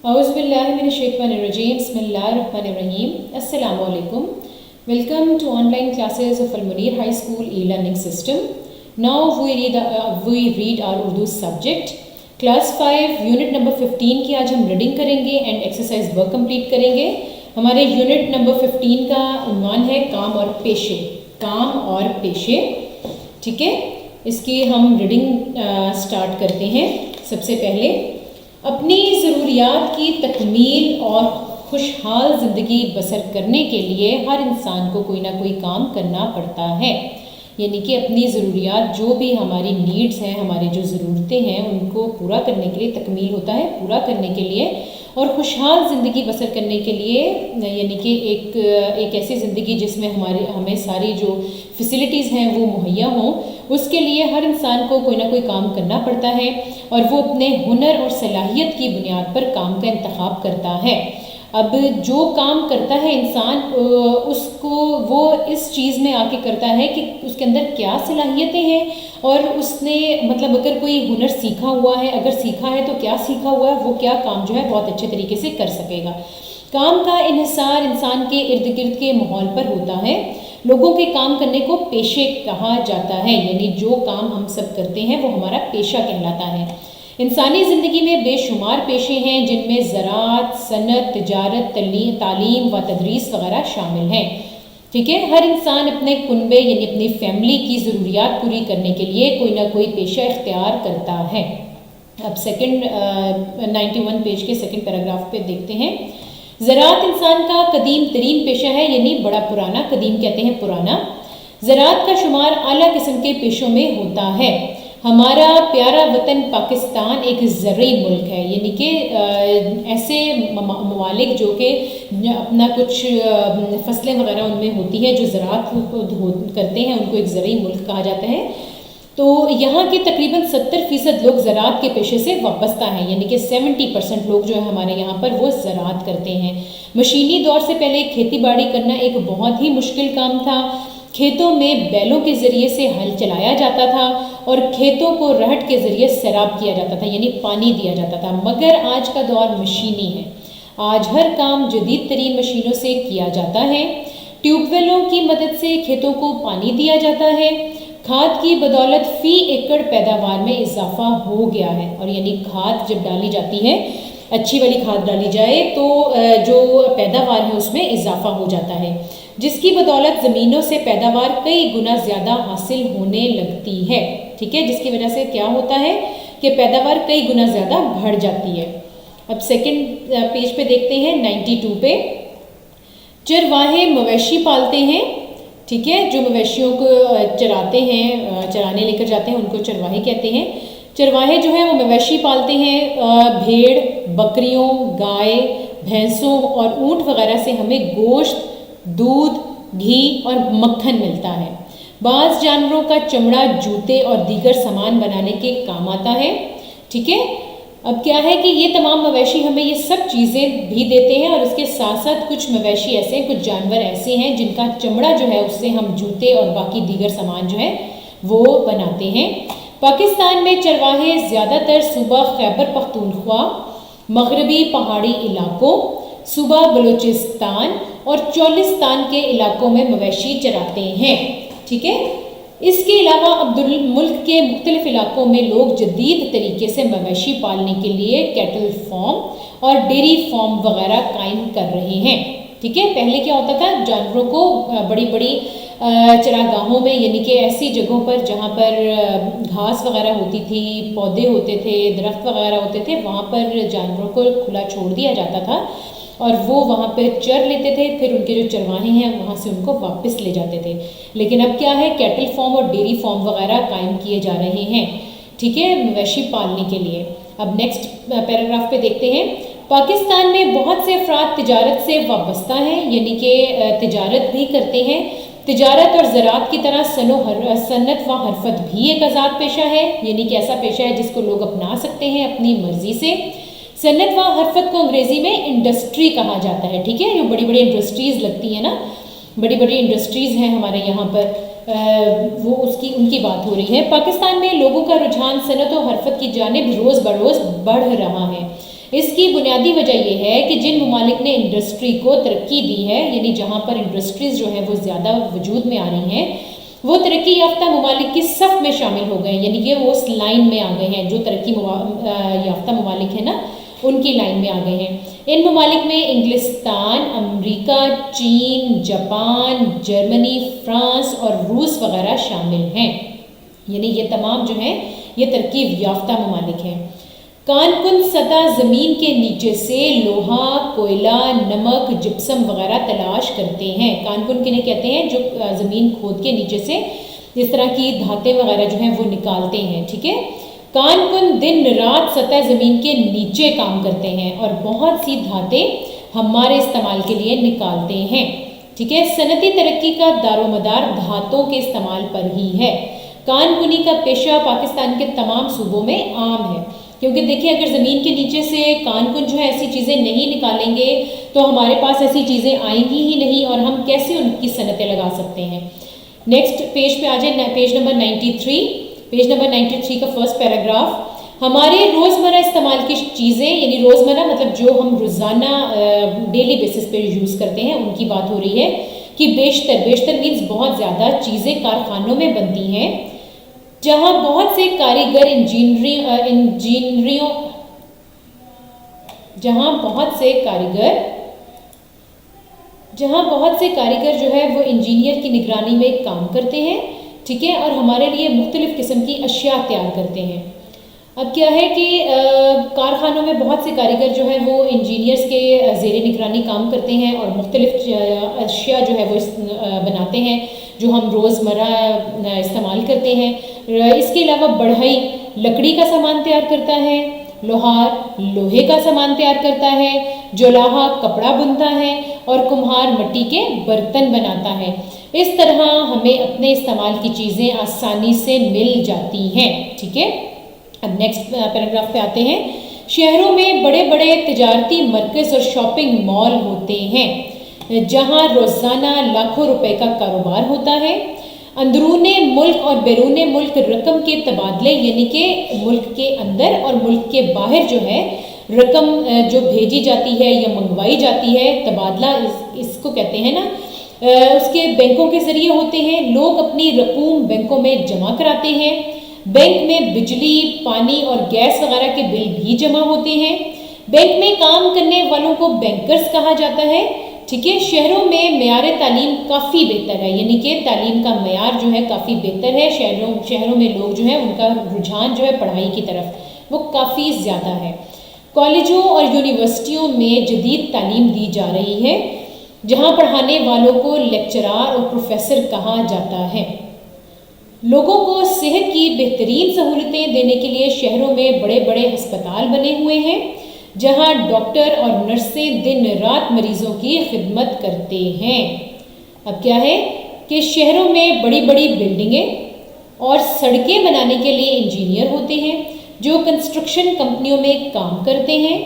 اعوذ باللہ من الشیطان الرجیم بسم اللہ الرحمن الرحیم. السلام علیکم. Welcome to online classes of Al-Munir High School e-learning system. Now we read our Urdu subject. Class 5 unit number 15 کی آج ہم ریڈنگ کریں گے اینڈ ایکسرسائز ورک کمپلیٹ کریں گے. ہمارے یونٹ نمبر 15 کا عنوان ہے کام اور پیشے. کام اور پیشے. ٹھیک ہے, اس کی ہم ریڈنگ سٹارٹ کرتے ہیں. سب سے پہلے اپنی ضروریات کی تکمیل اور خوشحال زندگی بسر کرنے کے لیے ہر انسان کو کوئی نہ کوئی کام کرنا پڑتا ہے. یعنی کہ اپنی ضروریات جو بھی ہماری نیڈز ہیں, ہماری جو ضرورتیں ہیں, ان کو پورا کرنے کے لیے, تکمیل ہوتا ہے پورا کرنے کے لیے, اور خوشحال زندگی بسر کرنے کے لیے, یعنی کہ ایک ایسی زندگی جس میں ہمیں ساری جو فیسلٹیز ہیں وہ مہیا ہوں, اس کے لیے ہر انسان کو کوئی نہ کوئی کام کرنا پڑتا ہے, اور وہ اپنے ہنر اور صلاحیت کی بنیاد پر کام کا انتخاب کرتا ہے. اب جو کام کرتا ہے انسان, اس کو وہ اس چیز میں آ کے کرتا ہے کہ اس کے اندر کیا صلاحیتیں ہیں, اور اس نے مطلب اگر کوئی ہنر سیکھا ہوا ہے, اگر سیکھا ہے تو کیا سیکھا ہوا ہے, وہ کیا کام جو ہے بہت اچھے طریقے سے کر سکے گا. کام کا انحصار انسان کے ارد گرد کے ماحول پر ہوتا ہے. لوگوں کے کام کرنے کو پیشے کہا جاتا ہے, یعنی جو کام ہم سب کرتے ہیں وہ ہمارا پیشہ کہلاتا ہے. انسانی زندگی میں بے شمار پیشے ہیں جن میں زراعت, صنعت, تجارت, تعلیم و تدریس وغیرہ شامل ہیں. ٹھیک ہے, ہر انسان اپنے کنبے یعنی اپنی فیملی کی ضروریات پوری کرنے کے لیے کوئی نہ کوئی پیشہ اختیار کرتا ہے. اب 91 پیج کے سیکنڈ پیراگراف پہ دیکھتے ہیں. زراعت انسان کا قدیم ترین پیشہ ہے, یعنی بڑا پرانا, قدیم کہتے ہیں پرانا. زراعت کا شمار اعلیٰ قسم کے پیشوں میں ہوتا ہے. ہمارا پیارا وطن پاکستان ایک زرعی ملک ہے, یعنی کہ ایسے ممالک جو کہ اپنا کچھ فصلیں وغیرہ ان میں ہوتی ہے, جو زراعت کرتے ہیں, ان کو ایک زرعی ملک کہا جاتا ہے. تو یہاں کے تقریباً 70% لوگ زراعت کے پیشے سے وابستہ ہیں, یعنی کہ 70% لوگ جو ہے ہمارے یہاں پر وہ زراعت کرتے ہیں. مشینی دور سے پہلے کھیتی باڑی کرنا ایک بہت ہی مشکل کام تھا. کھیتوں میں بیلوں کے ذریعے سے ہل چلایا جاتا تھا اور کھیتوں کو رہٹ کے ذریعے سیراب کیا جاتا تھا, یعنی پانی دیا جاتا تھا. مگر آج کا دور مشینی ہے. آج ہر کام جدید ترین مشینوں سے کیا جاتا ہے. ٹیوب ویلوں کی مدد سے کھیتوں کو پانی دیا جاتا ہے. کھاد کی بدولت فی ایکڑ پیداوار میں اضافہ ہو گیا ہے, اور یعنی کھاد جب ڈالی جاتی ہے, اچھی والی کھاد ڈالی جائے تو جو پیداوار ہے اس میں اضافہ ہو جاتا ہے, جس کی بدولت زمینوں سے پیداوار کئی گنا زیادہ حاصل ہونے لگتی ہے. ٹھیک ہے, جس کی وجہ سے کیا ہوتا ہے کہ پیداوار کئی گنا زیادہ بڑھ جاتی ہے. اب سیکنڈ پیج پہ دیکھتے ہیں 92 پہ. چرواہے مویشی پالتے ہیں. ٹھیک ہے, جو مویشیوں کو چراتے ہیں, چرانے لے کر جاتے ہیں, ان کو چرواہے کہتے ہیں. چرواہے جو ہیں وہ مویشی پالتے ہیں. بھیڑ, بکریوں, گائے, بھینسوں اور اونٹ وغیرہ سے ہمیں گوشت, دودھ, گھی اور مکھن ملتا ہے. بعض جانوروں کا چمڑا جوتے اور دیگر سامان بنانے کے کام آتا ہے. ٹھیک ہے, اب کیا ہے کہ یہ تمام مویشی ہمیں یہ سب چیزیں بھی دیتے ہیں, اور اس کے ساتھ ساتھ کچھ مویشی ایسے ہیں, کچھ جانور ایسے ہیں جن کا چمڑا جو ہے اس سے ہم جوتے اور باقی دیگر سامان جو ہے وہ بناتے ہیں. پاکستان میں چرواہے زیادہ تر صوبہ خیبر پختونخوا, مغربی پہاڑی علاقوں, صوبہ بلوچستان اور چولستان کے علاقوں میں مویشی چراتے ہیں. ٹھیک ہے, اس کے علاوہ عبدالملک کے مختلف علاقوں میں لوگ جدید طریقے سے مویشی پالنے کے لیے کیٹل فارم اور ڈیری فارم وغیرہ قائم کر رہے ہیں. ٹھیک ہے, پہلے کیا ہوتا تھا, جانوروں کو بڑی بڑی چراگاہوں میں, یعنی کہ ایسی جگہوں پر جہاں پر گھاس وغیرہ ہوتی تھی, پودے ہوتے تھے, درخت وغیرہ ہوتے تھے, وہاں پر جانوروں کو کھلا چھوڑ دیا جاتا تھا, اور وہ وہاں پہ چر لیتے تھے. پھر ان کے جو چرواہے ہیں وہاں سے ان کو واپس لے جاتے تھے. لیکن اب کیا ہے, کیٹل فارم اور ڈیری فارم وغیرہ قائم کیے جا رہے ہیں. ٹھیک ہے, مویشی پالنے کے لیے. اب نیکسٹ پیراگراف پہ دیکھتے ہیں. پاکستان میں بہت سے افراد تجارت سے وابستہ ہیں, یعنی کہ تجارت بھی کرتے ہیں. تجارت اور زراعت کی طرح صنعت و حرفت بھی ایک آزاد پیشہ ہے, یعنی کہ ایسا پیشہ ہے جس کو لوگ اپنا سکتے ہیں اپنی مرضی سے. صنعت و حرفت کو انگریزی میں انڈسٹری کہا جاتا ہے. ٹھیک ہے, جو بڑی بڑی انڈسٹریز لگتی ہیں نا, بڑی بڑی انڈسٹریز ہیں ہمارے یہاں پر, وہ ان کی بات ہو رہی ہے. پاکستان میں لوگوں کا رجحان صنعت و حرفت کی جانب روز بروز بڑھ رہا ہے. اس کی بنیادی وجہ یہ ہے کہ جن ممالک نے انڈسٹری کو ترقی دی ہے، یعنی جہاں پر انڈسٹریز جو ہیں وہ زیادہ وجود میں آ رہی ہیں، وہ ترقی یافتہ ممالک کی صف میں شامل ہو گئے، یعنی کہ وہ اس لائن میں آ گئے ہیں، جو ترقی یافتہ ممالک ہیں نا ان کی لائن میں آ گئے ہیں۔ ان ممالک میں انگلستان، امریکہ، چین، جاپان، جرمنی، فرانس اور روس وغیرہ شامل ہیں، یعنی یہ تمام جو ہیں یہ ترقی یافتہ ممالک ہیں۔ کان کن سطح زمین کے نیچے سے لوہا، کوئلہ، نمک، جپسم وغیرہ تلاش کرتے ہیں۔ کان کن کنہیں کہتے ہیں؟ جو زمین کھود کے نیچے سے اس طرح کی دھاتیں وغیرہ جو ہیں وہ نکالتے ہیں، ٹھیک ہے۔ کان کن دن رات سطح زمین کے نیچے کام کرتے ہیں اور بہت سی دھاتیں ہمارے استعمال کے لیے نکالتے ہیں، ٹھیک ہے۔ صنعتی ترقی کا دار و مدار دھاتوں کے استعمال پر ہی ہے۔ کان کنی کا پیشہ پاکستان کے تمام صوبوں میں عام ہے، کیونکہ دیکھیں اگر زمین کے نیچے سے کان کن جو ہے ایسی چیزیں نہیں نکالیں گے تو ہمارے پاس ایسی چیزیں آئیں گی ہی نہیں، اور ہم کیسے ان کی صنعتیں لگا سکتے ہیں۔ نیکسٹ پیج پہ آ جائیں، پیج نمبر 93، پیج نمبر 93 کا فرسٹ پیراگراف۔ ہمارے روزمرہ استعمال کی چیزیں، یعنی روزمرہ مطلب جو ہم روزانہ ڈیلی بیسس پہ یوز کرتے ہیں ان کی بات ہو رہی ہے کہ بیشتر مینز بہت زیادہ چیزیں کارخانوں میں بنتی ہیں، جہاں بہت سے کاریگر جو ہے وہ انجینئر کی نگرانی میں کام کرتے ہیں، ٹھیک ہے، اور ہمارے لیے مختلف قسم کی اشیاء تیار کرتے ہیں۔ اب کیا ہے کہ کارخانوں میں بہت سے کاریگر جو ہیں وہ انجینئرز کے زیر نگرانی کام کرتے ہیں اور مختلف اشیاء جو ہے وہ بناتے ہیں جو ہم روزمرہ استعمال کرتے ہیں۔ اس کے علاوہ بڑھئی لکڑی کا سامان تیار کرتا ہے، لوہار لوہے کا سامان تیار کرتا ہے، جولاہا کپڑا بنتا ہے اور کمہار مٹی کے برتن بناتا ہے۔ اس طرح ہمیں اپنے استعمال کی چیزیں آسانی سے مل جاتی ہیں، ٹھیک ہے۔ اب نیکسٹ پیراگراف پہ آتے ہیں۔ شہروں میں بڑے بڑے تجارتی مرکز اور شاپنگ مال ہوتے ہیں جہاں روزانہ لاکھوں روپے کا کاروبار ہوتا ہے۔ اندرون ملک اور بیرون ملک رقم کے تبادلے، یعنی کہ ملک کے اندر اور ملک کے باہر جو ہے رقم جو بھیجی جاتی ہے یا منگوائی جاتی ہے، تبادلہ اس کو کہتے ہیں نا، اس کے بینکوں کے ذریعے ہوتے ہیں۔ لوگ اپنی رقوم بینکوں میں جمع کراتے ہیں۔ بینک میں بجلی، پانی اور گیس وغیرہ کے بل بھی جمع ہوتے ہیں۔ بینک میں کام کرنے والوں کو بینکرز کہا جاتا ہے، ٹھیک ہے۔ شہروں میں معیار تعلیم کافی بہتر ہے، یعنی کہ تعلیم کا معیار جو ہے کافی بہتر ہے۔ شہروں میں لوگ جو ہیں ان کا رجحان جو ہے پڑھائی کی طرف وہ کافی زیادہ ہے۔ کالجوں اور یونیورسٹیوں میں جدید تعلیم دی جا رہی ہے، جہاں پڑھانے والوں کو لیکچرار اور پروفیسر کہا جاتا ہے۔ لوگوں کو صحت کی بہترین سہولتیں دینے کے لیے شہروں میں بڑے بڑے ہسپتال بنے ہوئے ہیں، جہاں ڈاکٹر اور نرسیں دن رات مریضوں کی خدمت کرتے ہیں۔ اب کیا ہے کہ شہروں میں بڑی بڑی بلڈنگیں اور سڑکیں بنانے کے لیے انجینئر ہوتے ہیں جو کنسٹرکشن کمپنیوں میں کام کرتے ہیں،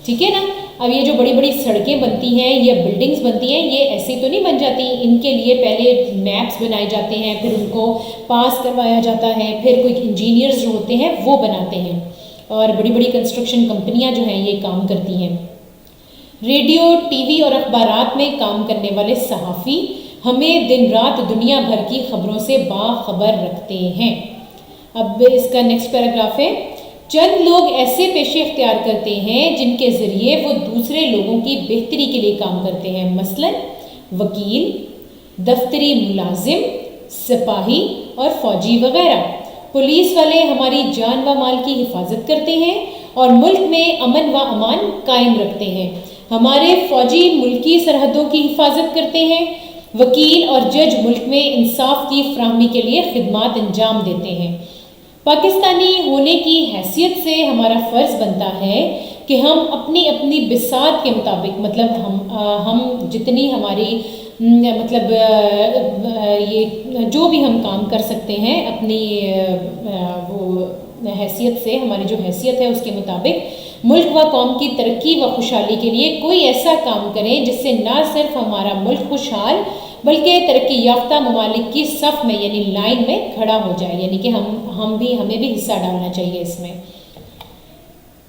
ٹھیک ہے نا۔ اب یہ جو بڑی بڑی سڑکیں بنتی ہیں یا بلڈنگز بنتی ہیں، یہ ایسے تو نہیں بن جاتی، ان کے لیے پہلے میپس بنائے جاتے ہیں، پھر ان کو پاس کروایا جاتا ہے، پھر کوئی انجینئرز جو ہوتے ہیں وہ بناتے ہیں، اور بڑی بڑی کنسٹرکشن کمپنیاں جو ہیں یہ کام کرتی ہیں۔ ریڈیو، ٹی وی اور اخبارات میں کام کرنے والے صحافی ہمیں دن رات دنیا بھر کی خبروں سے باخبر رکھتے ہیں۔ اب اس کا نیکسٹ پیراگراف ہے۔ چند لوگ ایسے پیشے اختیار کرتے ہیں جن کے ذریعے وہ دوسرے لوگوں کی بہتری کے لیے کام کرتے ہیں، مثلا وکیل، دفتری ملازم، سپاہی اور فوجی وغیرہ۔ پولیس والے ہماری جان و مال کی حفاظت کرتے ہیں اور ملک میں امن و امان قائم رکھتے ہیں۔ ہمارے فوجی ملکی سرحدوں کی حفاظت کرتے ہیں۔ وکیل اور جج ملک میں انصاف کی فراہمی کے لیے خدمات انجام دیتے ہیں۔ پاکستانی ہونے کی حیثیت سے ہمارا فرض بنتا ہے کہ ہم اپنی اپنی بساط کے مطابق، مطلب ہم جتنی ہماری مطلب یہ جو بھی ہم کام کر سکتے ہیں اپنی وہ حیثیت سے، ہماری جو حیثیت ہے اس کے مطابق ملک و قوم کی ترقی و خوشحالی کے لیے کوئی ایسا کام کریں جس سے نہ صرف ہمارا ملک خوشحال بلکہ ترقی یافتہ ممالک کی صف میں یعنی لائن میں کھڑا ہو جائے، یعنی کہ ہمیں بھی حصہ ڈالنا چاہیے اس میں۔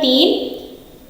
3